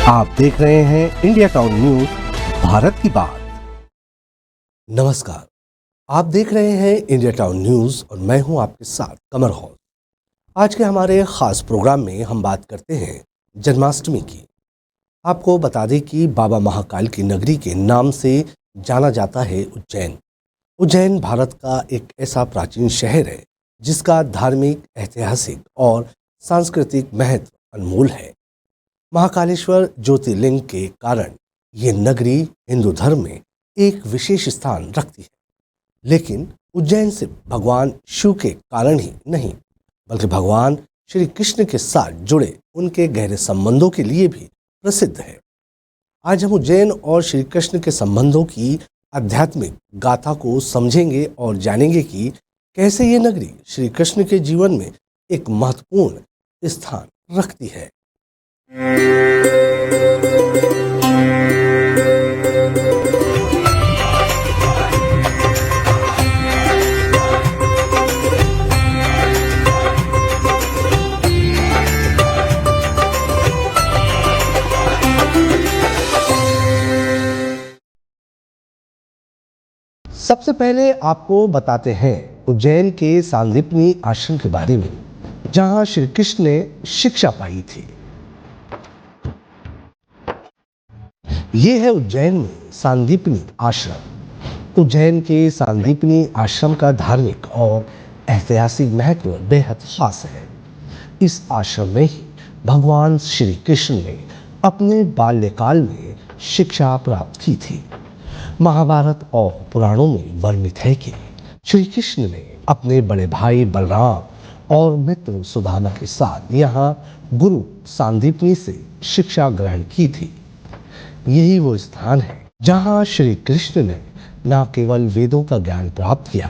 आप देख रहे हैं इंडिया टाउन न्यूज भारत की बात। नमस्कार, आप देख रहे हैं इंडिया टाउन न्यूज और मैं हूं आपके साथ कमर हॉल। आज के हमारे खास प्रोग्राम में हम बात करते हैं जन्माष्टमी की। आपको बता दें कि बाबा महाकाल की नगरी के नाम से जाना जाता है उज्जैन। उज्जैन भारत का एक ऐसा प्राचीन शहर है जिसका धार्मिक, ऐतिहासिक और सांस्कृतिक महत्व अनमोल है। महाकालेश्वर ज्योतिर्लिंग के कारण ये नगरी हिंदू धर्म में एक विशेष स्थान रखती है। लेकिन उज्जैन से भगवान शिव के कारण ही नहीं, बल्कि भगवान श्री कृष्ण के साथ जुड़े उनके गहरे संबंधों के लिए भी प्रसिद्ध है। आज हम उज्जैन और श्री कृष्ण के संबंधों की आध्यात्मिक गाथा को समझेंगे और जानेंगे कि कैसे ये नगरी श्री कृष्ण के जीवन में एक महत्वपूर्ण स्थान रखती है। सबसे पहले आपको बताते हैं उज्जैन के सांदीपनी आश्रम के बारे में, जहां श्री कृष्ण ने शिक्षा पाई थी। ये है उज्जैन में सांदीपनी आश्रम। उज्जैन के सांदीपनी आश्रम का धार्मिक और ऐतिहासिक महत्व बेहद खास है। इस आश्रम में ही भगवान श्री कृष्ण ने अपने बाल्यकाल में शिक्षा प्राप्त की थी। महाभारत और पुराणों में वर्णित है कि श्री कृष्ण ने अपने बड़े भाई बलराम और मित्र सुदामा के साथ यहाँ गुरु सांदीपनी से शिक्षा ग्रहण की थी। यही वो स्थान है जहाँ श्री कृष्ण ने न केवल वेदों का ज्ञान प्राप्त किया,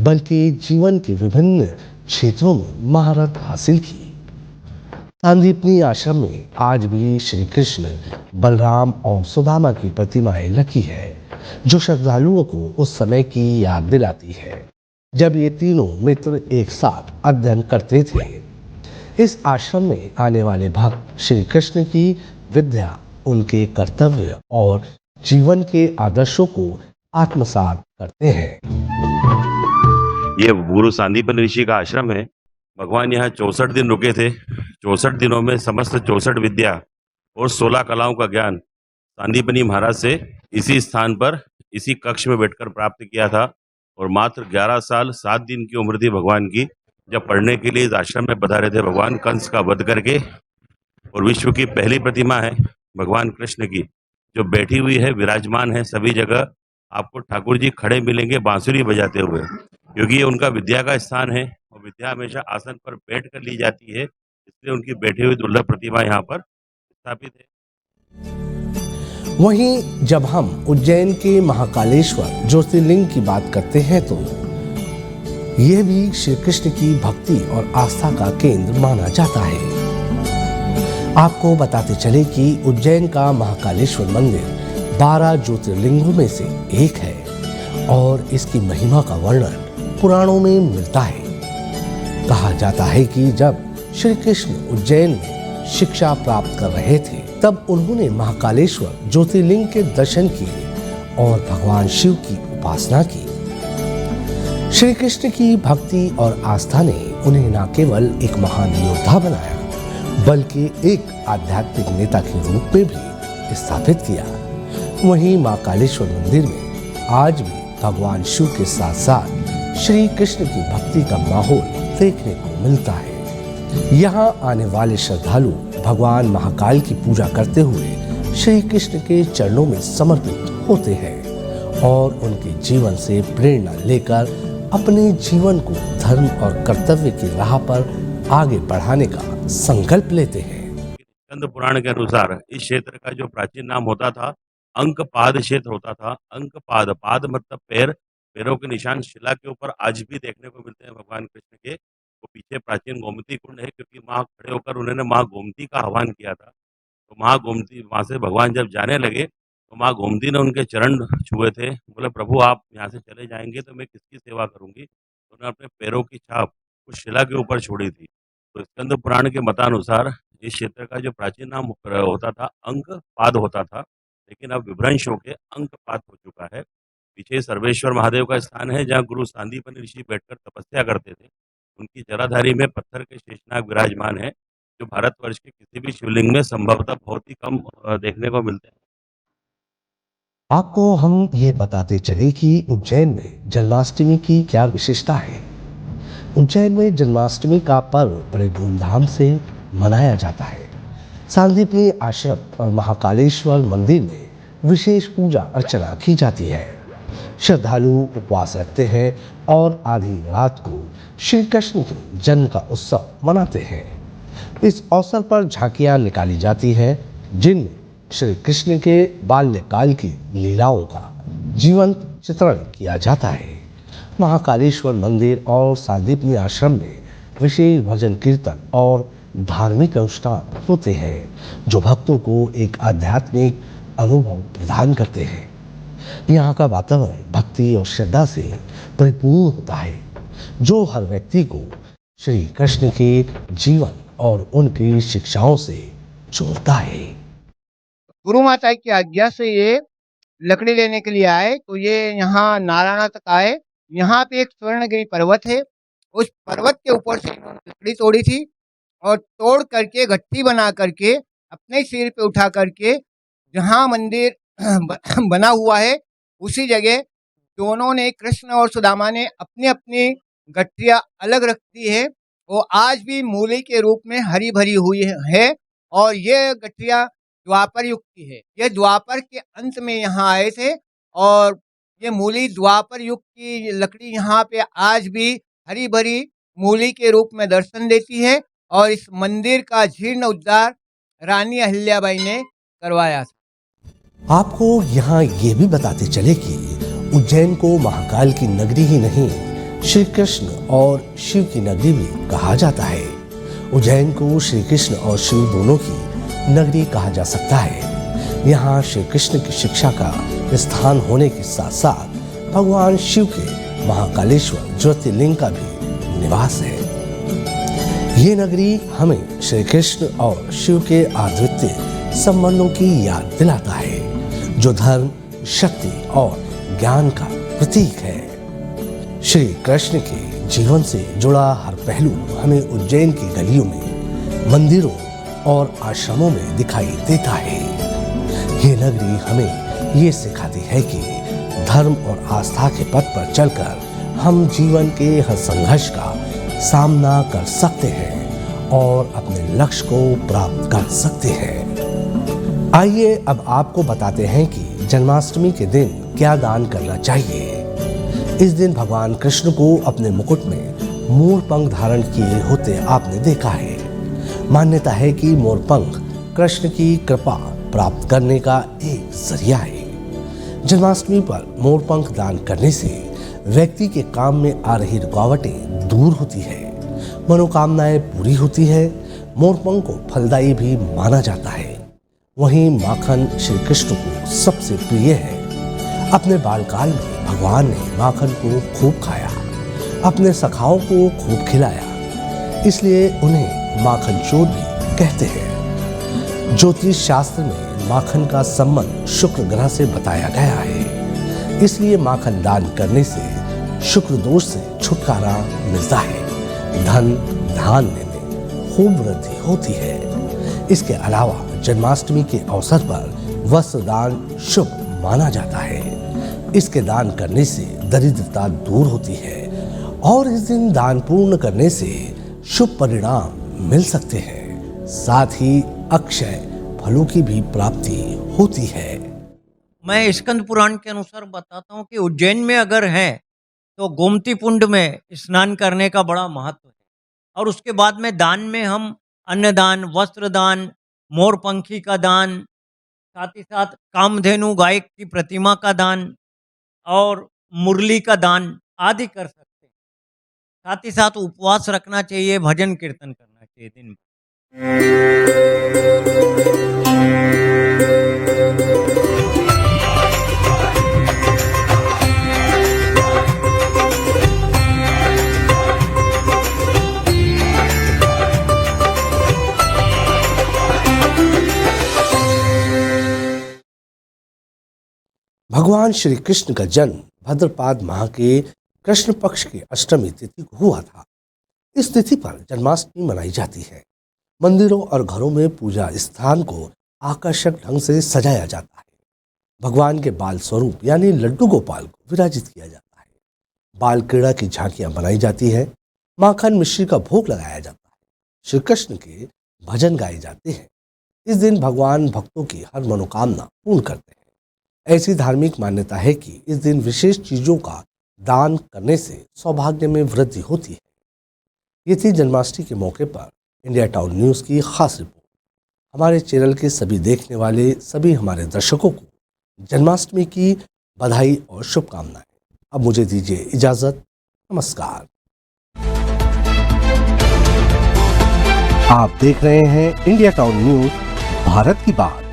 बल्कि जीवन के विभिन्न क्षेत्रों में महारत हासिल की। सांदीपनी आश्रम में आज भी श्री कृष्ण, बलराम और सुदामा की प्रतिमाएं रखी है, जो श्रद्धालुओं को उस समय की याद दिलाती है जब ये तीनों मित्र एक साथ अध्ययन करते थे। इस आश्रम में आने वाले भक्त श्री कृष्ण की विद्या, उनके कर्तव्य और जीवन के आदर्शों को आत्मसात करते हैं। ये गुरु सांदीपन ऋषि का आश्रम है। भगवान यहाँ 64 दिन रुके थे। 64 दिनों में समस्त 64 विद्या और 16 कलाओं का ज्ञान सांदीपनी महाराज से इसी स्थान पर, इसी कक्ष में बैठकर प्राप्त किया था। और मात्र 11 साल 7 दिन की उम्र थी भगवान की जब पढ़ने के लिए इस आश्रम में पधारे थे भगवान, कंस का वध करके। और विश्व की पहली प्रतिमा है भगवान कृष्ण की, जो बैठी हुई है, विराजमान है। सभी जगह आपको ठाकुर जी खड़े मिलेंगे बांसुरी बजाते हुए, क्योंकि ये उनका विद्या का स्थान है और विद्या हमेशा आसन पर बैठ कर ली जाती है, इसलिए उनकी बैठी हुई दुर्लभ प्रतिमा यहाँ पर स्थापित है। वहीं जब हम उज्जैन के महाकालेश्वर ज्योतिर्लिंग की बात करते हैं तो यह भी श्री कृष्ण की भक्ति और आस्था का केंद्र माना जाता है। आपको बताते चले कि उज्जैन का महाकालेश्वर मंदिर 12 ज्योतिर्लिंगों में से एक है और इसकी महिमा का वर्णन पुराणों में मिलता है। कहा जाता है कि जब श्री कृष्ण उज्जैन में शिक्षा प्राप्त कर रहे थे, तब उन्होंने महाकालेश्वर ज्योतिर्लिंग के दर्शन किए और भगवान शिव की उपासना की। श्री कृष्ण की भक्ति और आस्था ने उन्हें न केवल एक महान योद्धा बनाया, बल्कि एक आध्यात्मिक नेता के रूप में भी स्थापित किया। वहीं महाकालेश्वर मंदिर में आज भी भगवान शिव के साथ साथ श्री कृष्ण की भक्ति का माहौल देखने को मिलता है। यहाँ आने वाले श्रद्धालु भगवान महाकाल की पूजा करते हुए श्री कृष्ण के चरणों में समर्पित होते हैं और उनके जीवन से प्रेरणा लेकर अपने जीवन को धर्म और कर्तव्य की राह पर आगे बढ़ाने का संकल्प लेते हैं। स्कंद पुराण के अनुसार इस क्षेत्र का जो प्राचीन नाम होता था अंकपाद क्षेत्र होता था। अंकपाद, पाद मतलब पैर, पैरों के निशान शिला के ऊपर आज भी देखने को मिलते हैं भगवान कृष्ण के। तो पीछे प्राचीन गोमती कुंड है, क्योंकि वहां खड़े होकर उन्होंने माँ गोमती का आह्वान किया था। तो माँ गोमती, वहां से भगवान जब जाने लगे तो माँ गोमती ने उनके चरण छुए थे। बोले प्रभु आप यहाँ से चले जाएंगे तो मैं किसकी सेवा करूंगी। तो उन्होंने अपने पैरों की छाप उस शिला के ऊपर छोड़ी थी। तो स्कंद पुराण के मतानुसार इस क्षेत्र का जो प्राचीन नाम होता था अंकपाद होता था, लेकिन अब विभ्रंश होके अंकपाद हो चुका है। पीछे सर्वेश्वर महादेव का स्थान है जहाँ गुरु सांदीपनि ऋषि बैठकर तपस्या करते थे। उनकी जटाधारी में पत्थर के शेषनाग विराजमान है, जो भारतवर्ष के किसी भी शिवलिंग में संभवतः बहुत ही कम देखने को मिलते हैं। आपको हम ये बताते चले कि उज्जैन में जन्माष्टमी की क्या विशेषता है। उज्जैन में जन्माष्टमी का पर्व बड़े धूमधाम से मनाया जाता है। सांदीपनि आश्रम और महाकालेश्वर मंदिर में विशेष पूजा अर्चना की जाती है। श्रद्धालु उपवास रखते हैं और आधी रात को श्री कृष्ण के जन्म का उत्सव मनाते हैं। इस अवसर पर झांकियां निकाली जाती हैं, जिनमें श्री कृष्ण के बाल्यकाल की लीलाओं का जीवंत चित्रण किया जाता है। महाकालेश्वर मंदिर और सांदीपनि आश्रम में विशेष भजन कीर्तन और धार्मिक अनुष्ठान होते हैं, जो भक्तों को एक आध्यात्मिक अनुभव प्रदान करते हैं। यहाँ का वातावरण भक्ति और श्रद्धा से परिपूर्ण होता है, जो हर व्यक्ति को श्री कृष्ण के जीवन और उनकी शिक्षाओं से जोड़ता है। गुरु माता की आज्ञा से ये लकड़ी लेने के लिए आए, तो ये यहाँ नारायणा तक आए। यहाँ पे एक स्वर्णगिरी पर्वत है, उस पर्वत के ऊपर से इन्होंने लकड़ी तोड़ी थी और तोड़ करके गट्ठी बना करके अपने सिर पे उठा करके जहाँ मंदिर बना हुआ है उसी जगह दोनों ने, कृष्ण और सुदामा ने, अपनी अपनी गठरियाँ अलग रख दी है। वो आज भी मूली के रूप में हरी भरी हुई है और ये गठरियाँ द्वापर युग की है। ये द्वापर के अंत में यहाँ आए थे और ये मूली द्वापर युग की लकड़ी यहाँ पे आज भी हरी भरी मूली के रूप में दर्शन देती है। और इस मंदिर का जीर्ण उद्धार रानी अहिल्याबाई ने करवाया था। आपको यहाँ ये भी बताते चले कि उज्जैन को महाकाल की नगरी ही नहीं, श्री कृष्ण और शिव की नगरी भी कहा जाता है। उज्जैन को श्री कृष्ण और शिव दोनों की नगरी कहा जा सकता है। यहाँ श्री कृष्ण की शिक्षा का स्थान होने के साथ साथ भगवान शिव के महाकालेश्वर ज्योतिर्लिंग का भी निवास है। ये नगरी हमें श्री कृष्ण और शिव के अद्वितीय संबंधों की याद दिलाता है, जो धर्म, शक्ति और ज्ञान का प्रतीक है। श्री कृष्ण के जीवन से जुड़ा हर पहलू हमें उज्जैन की गलियों में, मंदिरों और आश्रमों में दिखाई देता है। ये नगरी हमें ये सिखाती है कि धर्म और आस्था के पथ पर चलकर हम जीवन के हर संघर्ष का सामना कर सकते हैं और अपने लक्ष्य को प्राप्त कर सकते हैं। आइए अब आपको बताते हैं कि जन्माष्टमी के दिन क्या दान करना चाहिए। इस दिन भगवान कृष्ण को अपने मुकुट में मोरपंख धारण किए होते आपने देखा है। मान्यता है कि मोरपंख कृष्ण की कृपा प्राप्त करने का एक जरिया है। जन्माष्टमी पर मोरपंख दान करने से व्यक्ति के काम में आ रही रुकावटें दूर होती है, मनोकामनाएं पूरी होती है। मोरपंख को फलदायी भी माना जाता है। वहीं माखन श्री कृष्ण को सबसे प्रिय है। अपने बालकाल में भगवान ने माखन को खूब खाया, अपने सखाओं को खूब खिलाया, इसलिए उन्हें माखन चोर भी कहते हैं। ज्योतिष शास्त्र में माखन का संबंध शुक्र ग्रह से बताया गया है, इसलिए माखन दान करने से शुक्र दोष से छुटकारा मिलता है। धन धान्य में खूब वृद्धि होती है। इसके अलावा जन्माष्टमी के अवसर पर वस्त्र दान शुभ माना जाता है। इसके दान करने से दरिद्रता दूर होती है और इस दिन दान पूर्ण करने से शुभ परिणाम मिल सकते हैं। साथ ही अक्षय फलों की भी प्राप्ति होती है। मैं स्कंद पुराण के अनुसार बताता हूँ कि उज्जैन में अगर है तो गोमती कुंड में स्नान करने का बड़ा महत्व है। और उसके बाद में दान में हम अन्नदान, वस्त्रदान, मोरपंखी का दान, साथ ही साथ कामधेनु गाय की प्रतिमा का दान और मुरली का दान आदि कर सकते हैं। साथ ही साथ उपवास रखना चाहिए, भजन कीर्तन करना चाहिए दिन भगवान श्री कृष्ण का जन्म भाद्रपद माह के कृष्ण पक्ष के अष्टमी तिथि को हुआ था। इस तिथि पर जन्माष्टमी मनाई जाती है। मंदिरों और घरों में पूजा स्थान को आकर्षक ढंग से सजाया जाता है। भगवान के बाल स्वरूप यानी लड्डू गोपाल को विराजित किया जाता है। बाल क्रीड़ा की झांकियां बनाई जाती है। माखन मिश्री का भोग लगाया जाता है। श्री कृष्ण के भजन गाए जाते हैं। इस दिन भगवान भक्तों की हर मनोकामना पूर्ण करते हैं। ऐसी धार्मिक मान्यता है कि इस दिन विशेष चीजों का दान करने से सौभाग्य में वृद्धि होती है। ये थी जन्माष्टमी के मौके पर इंडिया टाउन न्यूज़ की खास रिपोर्ट। हमारे चैनल के सभी देखने वाले सभी हमारे दर्शकों को जन्माष्टमी की बधाई और शुभकामनाएं। अब मुझे दीजिए इजाजत। नमस्कार। आप देख रहे हैं इंडिया टाउन न्यूज़, भारत की बात।